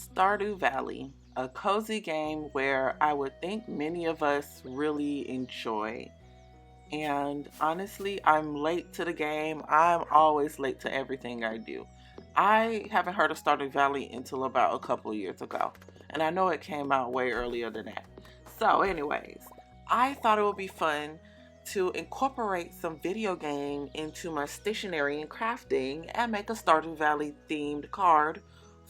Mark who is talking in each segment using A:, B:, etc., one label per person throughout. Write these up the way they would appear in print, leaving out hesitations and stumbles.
A: Stardew Valley, a cozy game where I would think many of us really enjoy. And honestly, I'm late to the game. I'm always late to everything I do. I haven't heard of Stardew Valley until about a couple of years ago. And I know it came out way earlier than that. So, anyways, I thought it would be fun to incorporate some video game into my stationery and crafting and make a Stardew Valley themed card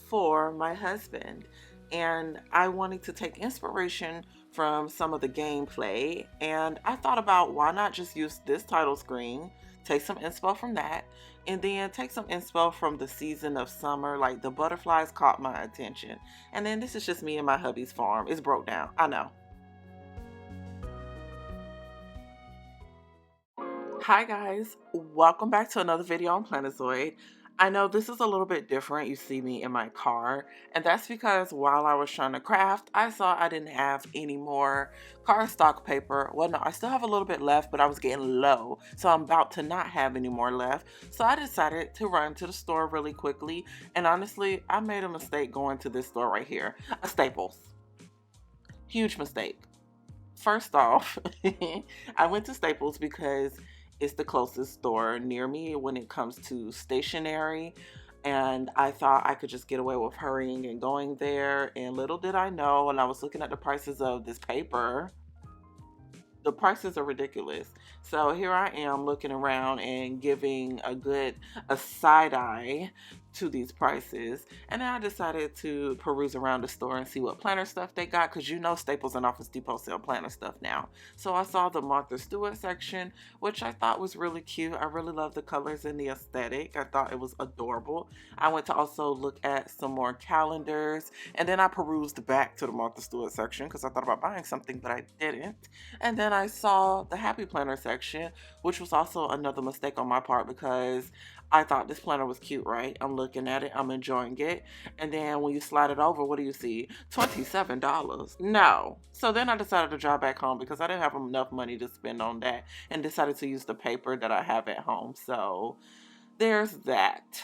A: for my husband. And I wanted to take inspiration from some of the gameplay, and I thought about why not just use this title screen, take some inspo from that, and then take some inspo from the season of summer. Like the butterflies caught my attention. And then this is just me and my hubby's farm. It's broke down, I know. Hi guys, welcome back to another video on Plannerzoid. I know this is a little bit different. You see me in my car, and that's because while I was trying to craft, I saw I didn't have any more cardstock paper. Well, no, I still have a little bit left, but I was getting low, so I'm about to not have any more left. So I decided to run to the store really quickly, and honestly, I made a mistake going to this store right here, a Staples. Huge mistake. First off, I went to Staples because it's the closest store near me when it comes to stationery. And I thought I could just get away with hurrying and going there. And little did I know, when I was looking at the prices of this paper, the prices are ridiculous. So here I am looking around and giving a side eye to these prices. And then I decided to peruse around the store and see what planner stuff they got, because you know Staples and Office Depot sell planner stuff now. So I saw the Martha Stewart section, which I thought was really cute. I really love the colors and the aesthetic. I thought it was adorable. I went to also look at some more calendars, and then I perused back to the Martha Stewart section because I thought about buying something, but I didn't. And then I saw the Happy Planner section, which was also another mistake on my part because I thought this planner was cute, right? I'm looking at it, I'm enjoying it. And then when you slide it over, what do you see? $27. No. So then I decided to drive back home because I didn't have enough money to spend on that, and decided to use the paper that I have at home. So there's that.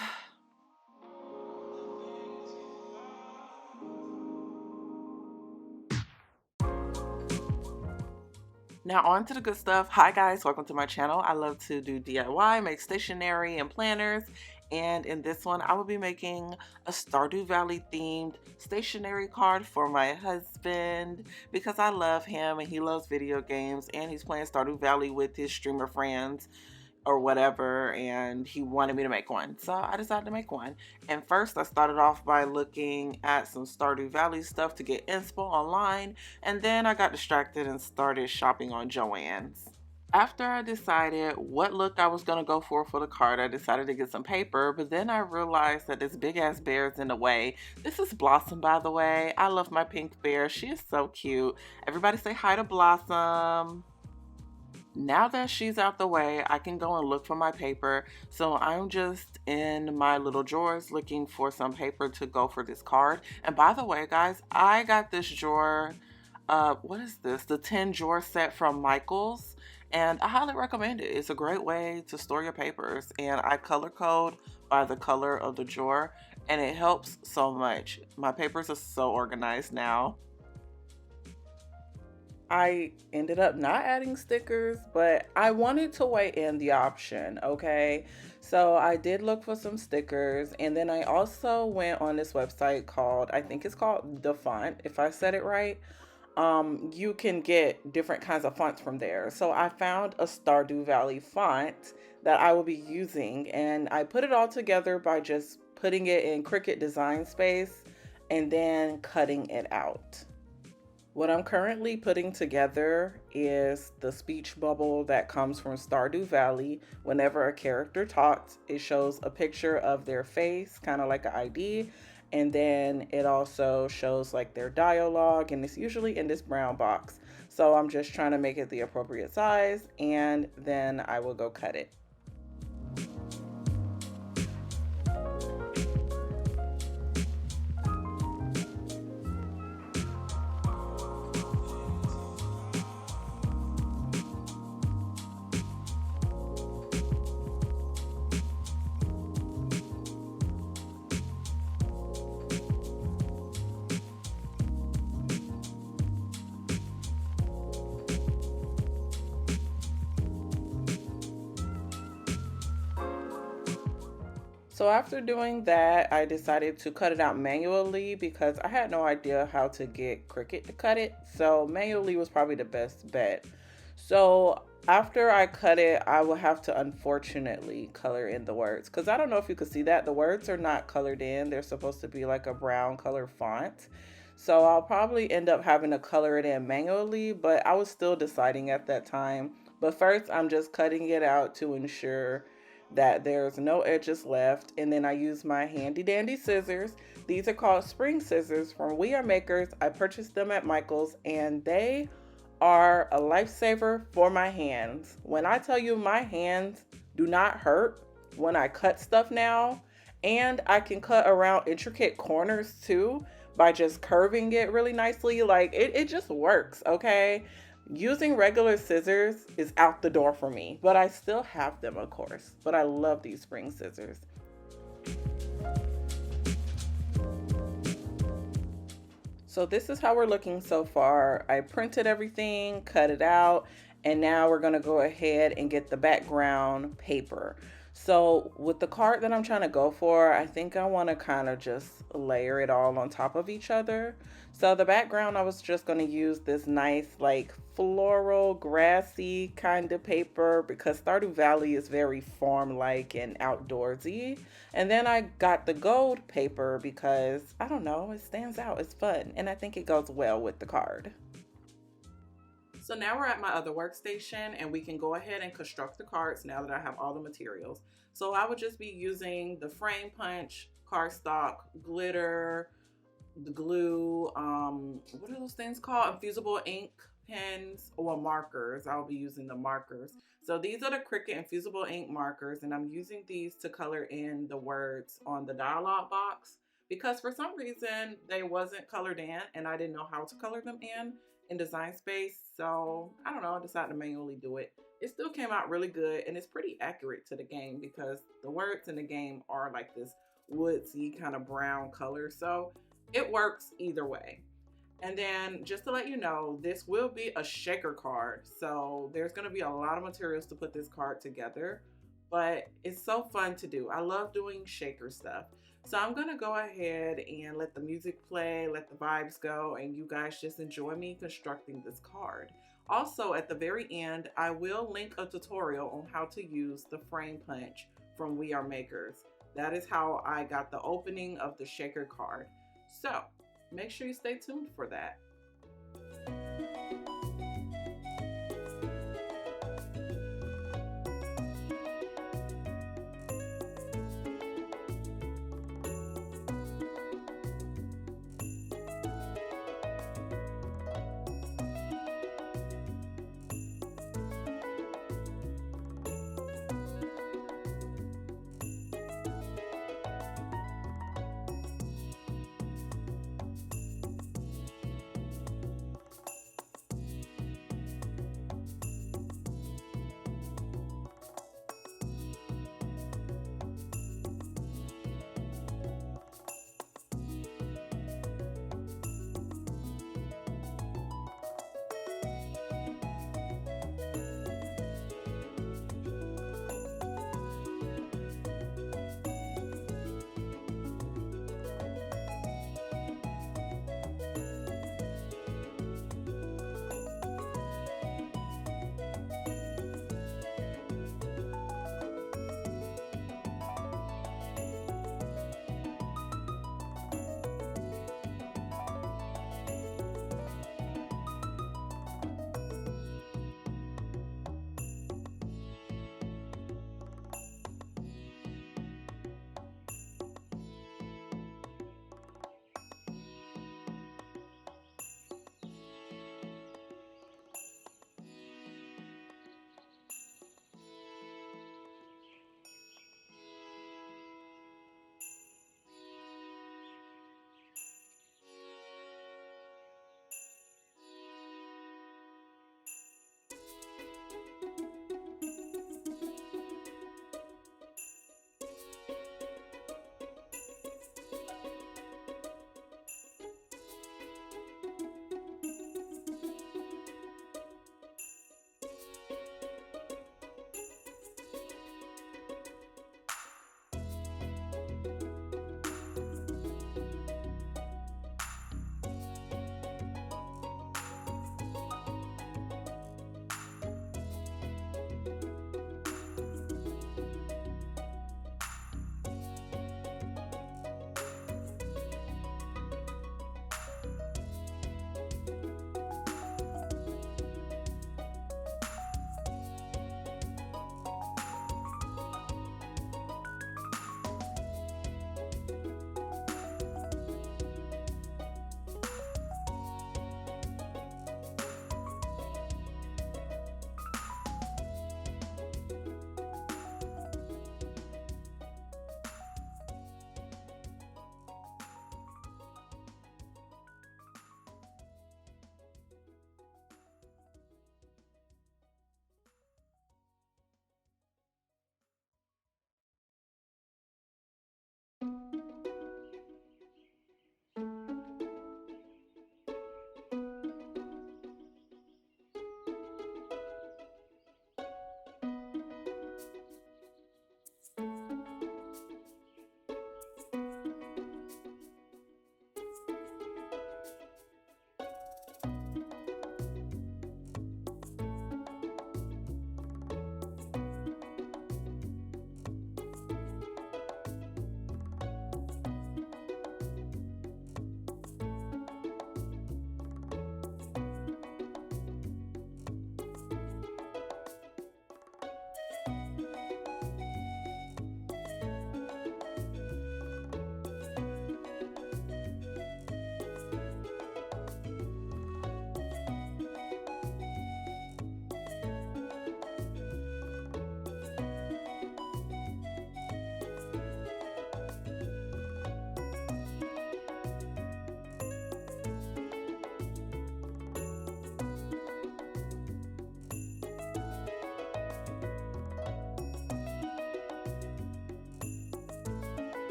A: Now on to the good stuff. Hi guys, welcome to my channel. I love to do DIY, make stationery and planners. And in this one, I will be making a Stardew Valley themed stationery card for my husband because I love him and he loves video games and he's playing Stardew Valley with his streamer friends or whatever, and he wanted me to make one, so I decided to make one. And first I started off by looking at some Stardew Valley stuff to get inspo online, and then I got distracted and started shopping on Joann's. After I decided what look I was going to go for the card, I decided to get some paper, but then I realized that this big ass bear is in the way. This is Blossom, by the way. I love my pink bear. She is so cute. Everybody say hi to Blossom. Now that she's out the way, I can go and look for my paper. So I'm just in my little drawers looking for some paper to go for this card. And by the way, guys, I got this drawer. What is this? The 10 drawer set from Michaels. And I highly recommend it. It's a great way to store your papers. And I color code by the color of the drawer. And it helps so much. My papers are so organized now. I ended up not adding stickers, but I wanted to weigh in the option, okay? So I did look for some stickers, and then I also went on this website called, I think it's called The Font, if I said it right. You can get different kinds of fonts from there. So I found a Stardew Valley font that I will be using, and I put it all together by just putting it in Cricut Design Space and then cutting it out. What I'm currently putting together is the speech bubble that comes from Stardew Valley. Whenever a character talks, it shows a picture of their face, kind of like an ID, and then it also shows like their dialogue, and it's usually in this brown box. So I'm just trying to make it the appropriate size, and then I will go cut it. So after doing that, I decided to cut it out manually because I had no idea how to get Cricut to cut it. So manually was probably the best bet. So after I cut it, I will have to unfortunately color in the words because I don't know if you could see that. The words are not colored in. They're supposed to be like a brown color font. So I'll probably end up having to color it in manually, but I was still deciding at that time. But first, I'm just cutting it out to ensure that there's no edges left. And then I use my handy dandy scissors. These are called spring scissors from We Are Makers. I purchased them at Michael's and they are a lifesaver for my hands. When I tell you my hands do not hurt when I cut stuff now, and I can cut around intricate corners too by just curving it really nicely. Like it just works, okay? Using regular scissors is out the door for me, but I still have them, of course. But I love these spring scissors. So this is how we're looking so far. I printed everything, cut it out, and now we're gonna go ahead and get the background paper. So with the card that I'm trying to go for, I think I wanna kind of just layer it all on top of each other. So the background, I was just gonna use this nice like floral, grassy kind of paper because Stardew Valley is very farm-like and outdoorsy. And then I got the gold paper because, I don't know, it stands out, it's fun, and I think it goes well with the card. So now we're at my other workstation and we can go ahead and construct the cards now that I have all the materials. So I would just be using the frame punch, cardstock, glitter, the glue, what are those things called? Infusible ink pens or markers. I'll be using the markers. So these are the Cricut infusible ink markers, and I'm using these to color in the words on the dialog box because for some reason they wasn't colored in and I didn't know how to color them in Design Space. So I don't know, I decided to manually do it. It still came out really good and it's pretty accurate to the game because the words in the game are like this woodsy kind of brown color. So it works either way. And then just to let you know, this will be a shaker card. So there's going to be a lot of materials to put this card together, but it's so fun to do. I love doing shaker stuff. So I'm going to go ahead and let the music play, let the vibes go, and you guys just enjoy me constructing this card. Also, at the very end, I will link a tutorial on how to use the frame punch from We Are Makers. That is how I got the opening of the shaker card. So make sure you stay tuned for that.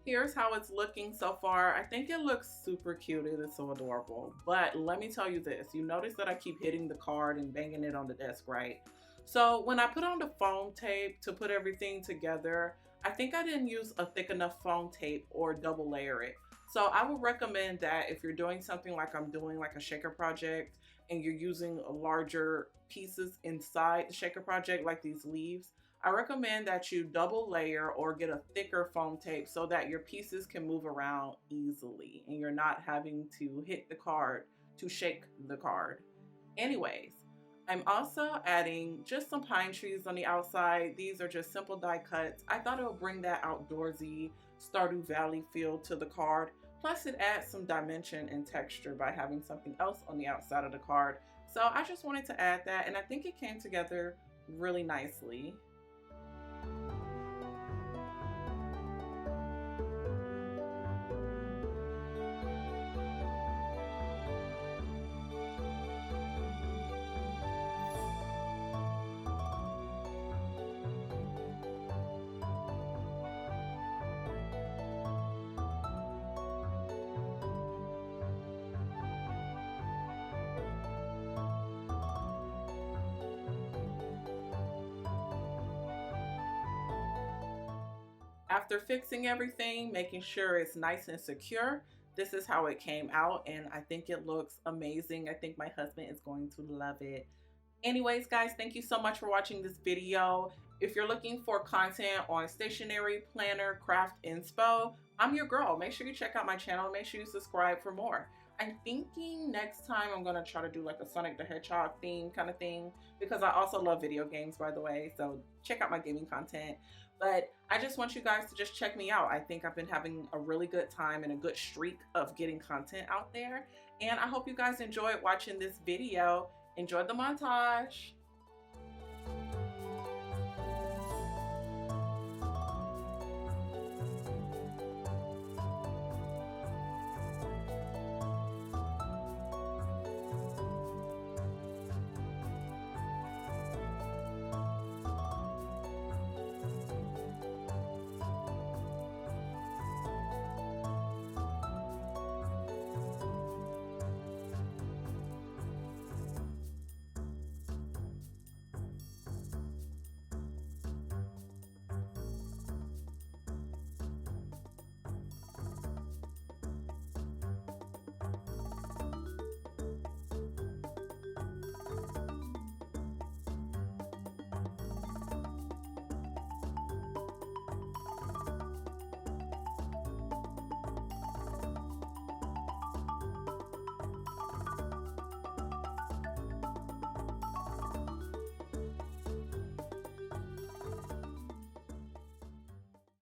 A: Here's how it's looking so far. I think it looks super cute. It is so adorable. But let me tell you this. You notice that I keep hitting the card and banging it on the desk, right? So when I put on the foam tape to put everything together, I think I didn't use a thick enough foam tape or double layer it. So I would recommend that if you're doing something like I'm doing, like a shaker project, and you're using larger pieces inside the shaker project, like these leaves, I recommend that you double layer or get a thicker foam tape so that your pieces can move around easily and you're not having to hit the card to shake the card. Anyways, I'm also adding just some pine trees on the outside. These are just simple die cuts. I thought it would bring that outdoorsy Stardew Valley feel to the card. Plus it adds some dimension and texture by having something else on the outside of the card. So I just wanted to add that, and I think it came together really nicely. After fixing everything, making sure it's nice and secure, this is how it came out, and I think it looks amazing. I think my husband is going to love it. Anyways, guys, thank you so much for watching this video. If you're looking for content on stationery, planner, craft, inspo, I'm your girl. Make sure you check out my channel. Make sure you subscribe for more. I'm thinking next time I'm gonna try to do like a Sonic the Hedgehog theme kind of thing, because I also love video games, by the way, so check out my gaming content. But I just want you guys to just check me out. I think I've been having a really good time and a good streak of getting content out there, and I hope you guys enjoyed watching this video. Enjoy the montage.